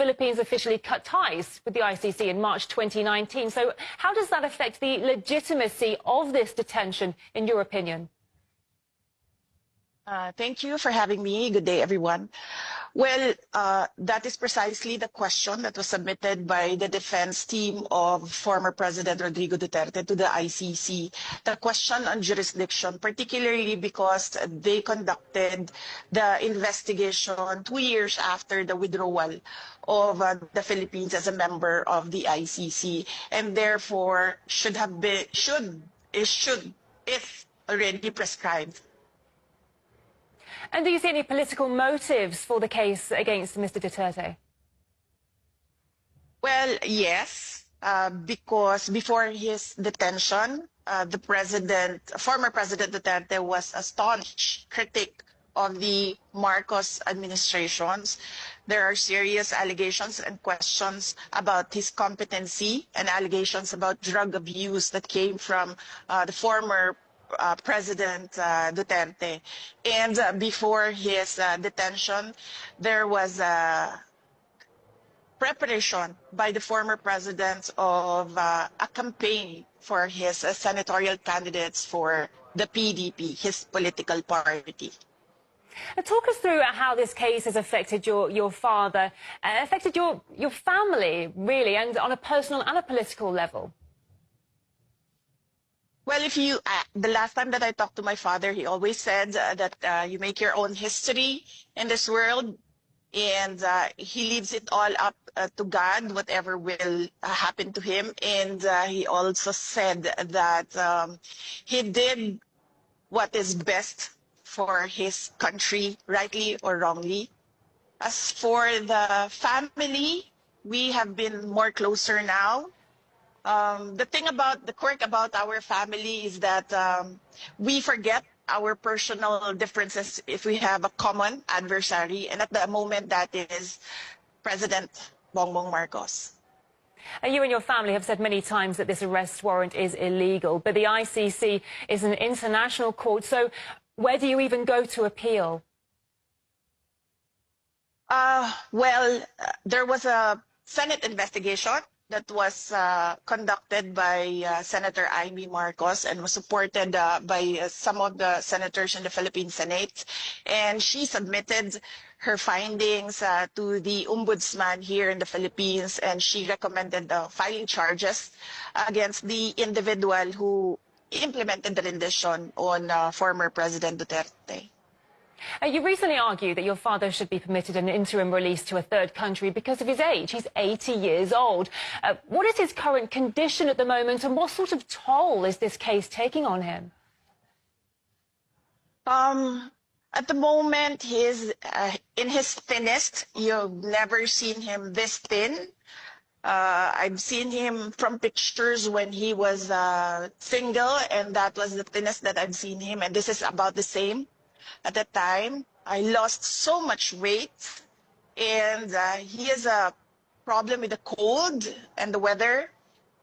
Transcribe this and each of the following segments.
Philippines officially cut ties with the ICC in March 2019. So how does that affect the legitimacy of this detention, in your opinion? Thank you for having me. Good day, everyone. Well, that is precisely the question that was submitted by the defense team of former President Rodrigo Duterte to the ICC. The question on jurisdiction, particularly because they conducted the investigation 2 years after the withdrawal of the Philippines as a member of the ICC, and therefore should if already prescribed. And do you see any political motives for the case against Mr. Duterte? Well, yes, because before his detention, former President Duterte was a staunch critic of the Marcos administrations. There are serious allegations and questions about his competency and allegations about drug abuse that came from the former President Duterte. And before his detention, there was a preparation by the former president of a campaign for his senatorial candidates for the PDP, his political party. Talk us through how this case has affected your father, affected your family, really, and on a personal and a political level. Well, the last time that I talked to my father, he always said that you make your own history in this world, and he leaves it all up to God, whatever will happen to him. And he also said that he did what is best for his country, rightly or wrongly. As for the family, we have been more closer now. The quirk about our family is that we forget our personal differences if we have a common adversary, and at the moment that is President Bong Marcos. You and your family have said many times that this arrest warrant is illegal, but the ICC is an international court, so where do you even go to appeal? There was a Senate investigation that was conducted by Senator Amy Marcos and was supported by some of the senators in the Philippine Senate. And she submitted her findings to the Ombudsman here in the Philippines, and she recommended filing charges against the individual who implemented the rendition on former President Duterte. You recently argued that your father should be permitted an interim release to a third country because of his age. He's 80 years old. What is his current condition at the moment, and what sort of toll is this case taking on him? At the moment, he's in his thinnest. You've never seen him this thin. I've seen him from pictures when he was single, and that was the thinnest that I've seen him, and this is about the same. At that time, I lost so much weight, and he has a problem with the cold and the weather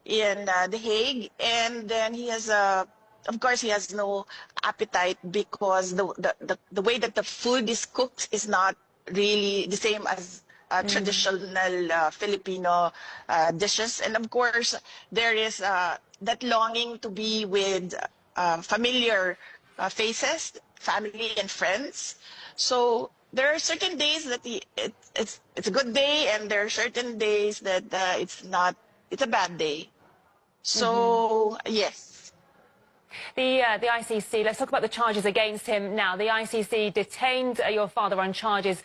in The Hague, and then he has of course, he has no appetite because the way that the food is cooked is not really the same as traditional Filipino dishes, and of course, there is that longing to be with familiar faces, family and friends. So there are certain days that it's a good day, and there are certain days that it's a bad day. So yes. The ICC, let's talk about the charges against him now. The ICC detained your father on charges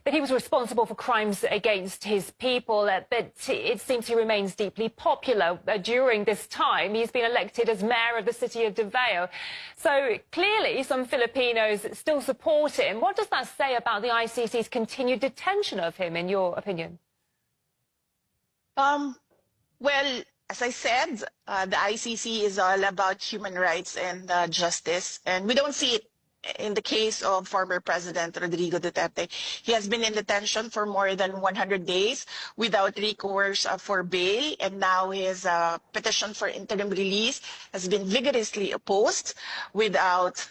that he was responsible for crimes against his people, but it seems he remains deeply popular during this time. He's been elected as mayor of the city of Davao. So clearly some Filipinos still support him. What does that say about the ICC's continued detention of him, in your opinion? Well, as I said, the ICC is all about human rights and justice, and we don't see it in the case of former President Rodrigo Duterte. He has been in detention for more than 100 days without recourse for bail, and now his petition for interim release has been vigorously opposed without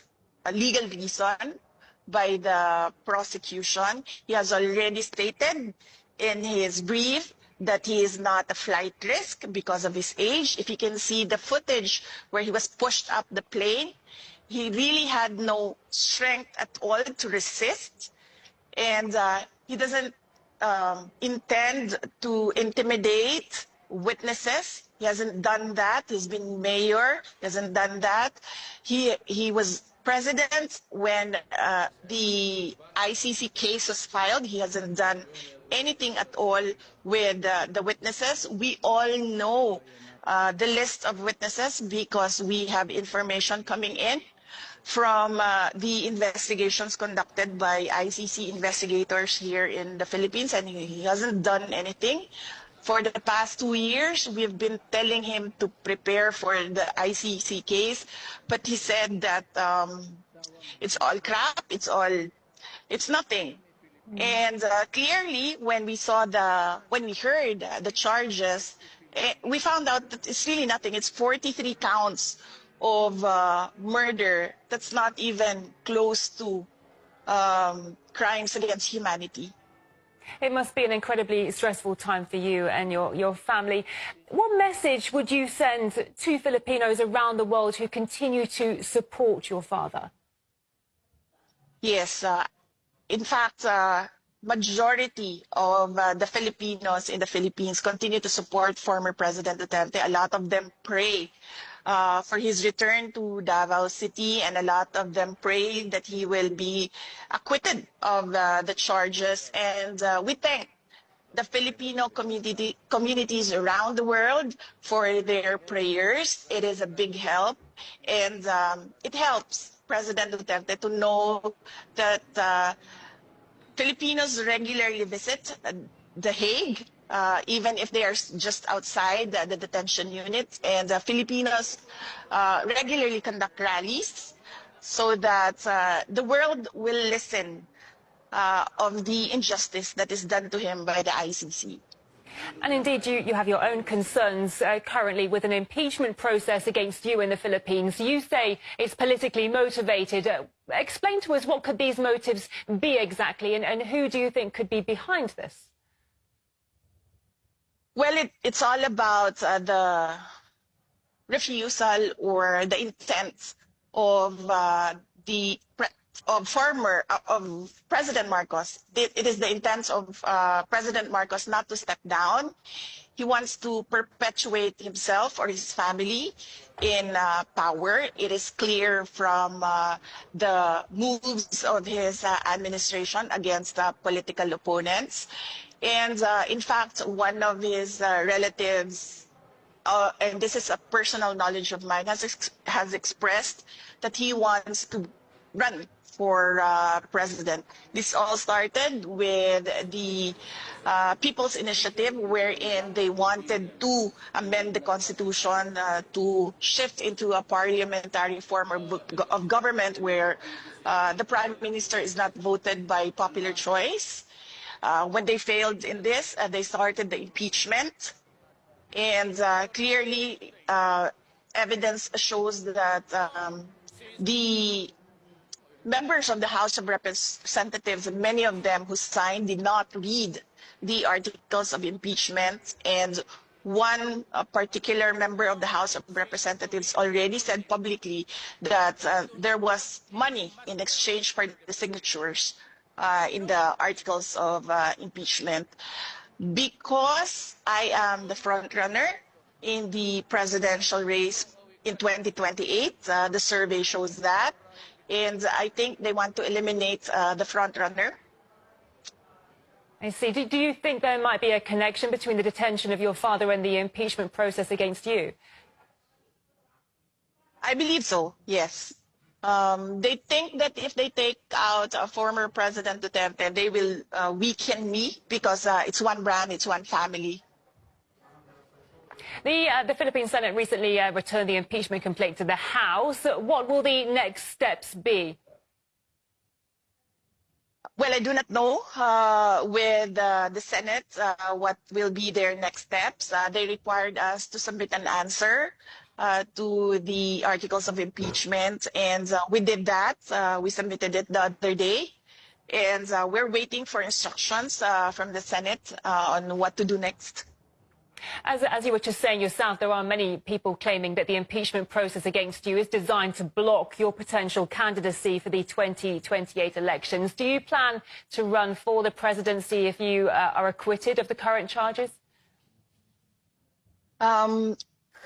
a legal reason by the prosecution. He has already stated in his brief that he is not a flight risk because of his age. If you can see the footage where he was pushed up the plane, he really had no strength at all to resist. And he doesn't intend to intimidate witnesses. He hasn't done that. He's been mayor. He hasn't done that. He was president when the ICC case was filed. He hasn't done anything at all with the witnesses. We all know the list of witnesses because we have information coming in from the investigations conducted by ICC investigators here in the Philippines, and he hasn't done anything. For the past 2 years, we've been telling him to prepare for the ICC case, but he said that it's all crap, it's nothing. And clearly, when we heard the charges, we found out that it's really nothing. It's 43 counts of murder. That's not even close to crimes against humanity. It must be an incredibly stressful time for you and your family. What message would you send to Filipinos around the world who continue to support your father? Yes, in fact, majority of the Filipinos in the Philippines continue to support former President Duterte. A lot of them pray for his return to Davao City, and a lot of them pray that he will be acquitted of the charges. And we thank the Filipino communities around the world for their prayers. It is a big help, and it helps President Duterte to know that Filipinos regularly visit The Hague, even if they are just outside the detention unit. And Filipinos regularly conduct rallies so that the world will listen of the injustice that is done to him by the ICC. And indeed, you have your own concerns currently with an impeachment process against you in the Philippines. You say it's politically motivated. Explain to us what could these motives be exactly, and who do you think could be behind this? Well, it's all about the refusal or the intent of President Marcos. It is the intent of President Marcos not to step down. He wants to perpetuate himself or his family in power. It is clear from the moves of his administration against political opponents. And in fact, one of his relatives, and this is a personal knowledge of mine, has expressed that he wants to run for president. This all started with the People's Initiative, wherein they wanted to amend the Constitution to shift into a parliamentary form of government where the Prime Minister is not voted by popular choice. When they failed in this, they started the impeachment. And clearly, evidence shows that the members of the House of Representatives, many of them who signed, did not read the articles of impeachment. And one particular member of the House of Representatives already said publicly that there was money in exchange for the signatures in the articles of impeachment. Because I am the front runner in the presidential race in 2028, the survey shows that. And I think they want to eliminate the front runner. I see. Do you think there might be a connection between the detention of your father and the impeachment process against you? I believe so, yes. They think that if they take out former President Duterte, they will weaken me because it's one brand, it's one family. The Philippine Senate recently returned the impeachment complaint to the House. What will the next steps be? Well, I do not know with the Senate what will be their next steps. They required us to submit an answer to the articles of impeachment, and we did that. We submitted it the other day. And we're waiting for instructions from the Senate on what to do next. As you were just saying yourself, there are many people claiming that the impeachment process against you is designed to block your potential candidacy for the 2028 elections. Do you plan to run for the presidency if you are acquitted of the current charges? I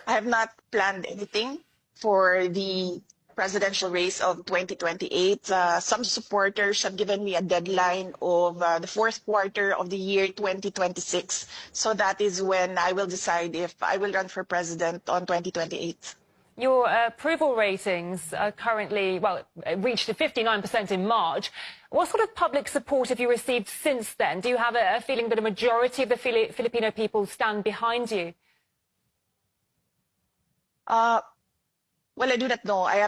have not planned anything for the presidential race of 2028. Some supporters have given me a deadline of the fourth quarter of the year 2026. So that is when I will decide if I will run for president on 2028. Your approval ratings are currently, well, reached 59% in March. What sort of public support have you received since then? Do you have a feeling that a majority of the Filipino people stand behind you? Well, I do not know. I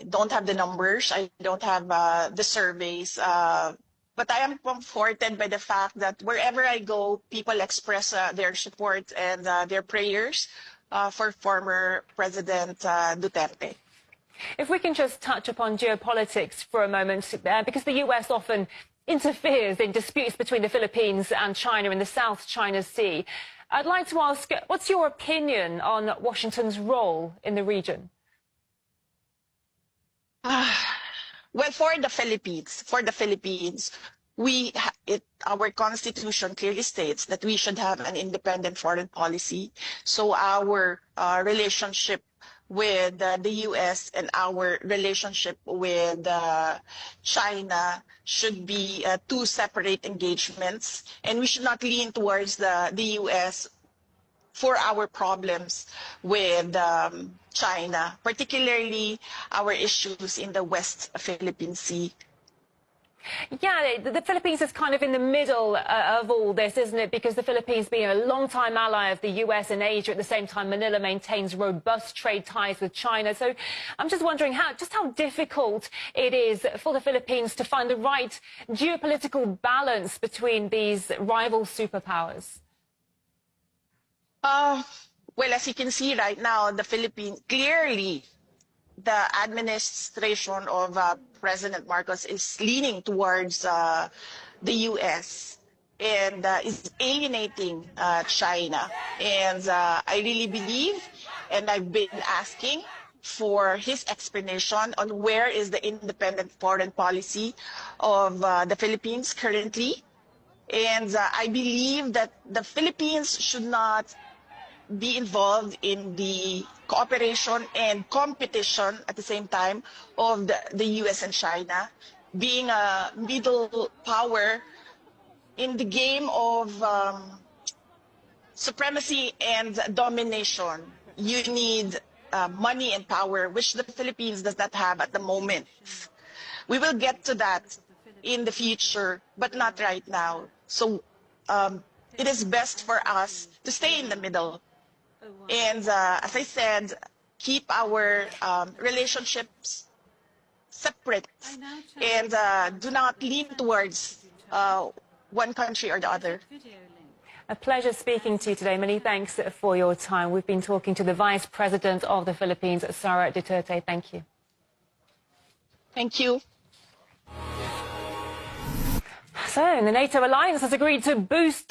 don't have the numbers. I don't have the surveys. But I am comforted by the fact that wherever I go, people express their support and their prayers for former President Duterte. If we can just touch upon geopolitics for a moment, because the US often interferes in disputes between the Philippines and China in the South China Sea. I'd like to ask, what's your opinion on Washington's role in the region? Well, for the Philippines, our constitution clearly states that we should have an independent foreign policy. So our relationship with the U.S. and our relationship with China should be two separate engagements, and we should not lean towards the U.S. for our problems with China, particularly our issues in the West Philippine Sea. Yeah, the Philippines is kind of in the middle of all this, isn't it? Because the Philippines being a long-time ally of the US and Asia, at the same time Manila maintains robust trade ties with China. So I'm just wondering how difficult it is for the Philippines to find the right geopolitical balance between these rival superpowers. Well, as you can see right now, the Philippines, clearly the administration of President Marcos is leaning towards the U.S. and is alienating China. And I really believe, and I've been asking for his explanation on where is the independent foreign policy of the Philippines currently. And I believe that the Philippines should not be involved in the cooperation and competition at the same time of the US and China, being a middle power in the game of supremacy and domination. You need money and power, which the Philippines does not have at the moment. We will get to that in the future, but not right now. So it is best for us to stay in the middle. And as I said, keep our relationships separate and do not lean towards one country or the other. A pleasure speaking to you today. Many thanks for your time. We've been talking to the Vice President of the Philippines, Sara Duterte. Thank you. Thank you. So, the NATO alliance has agreed to boost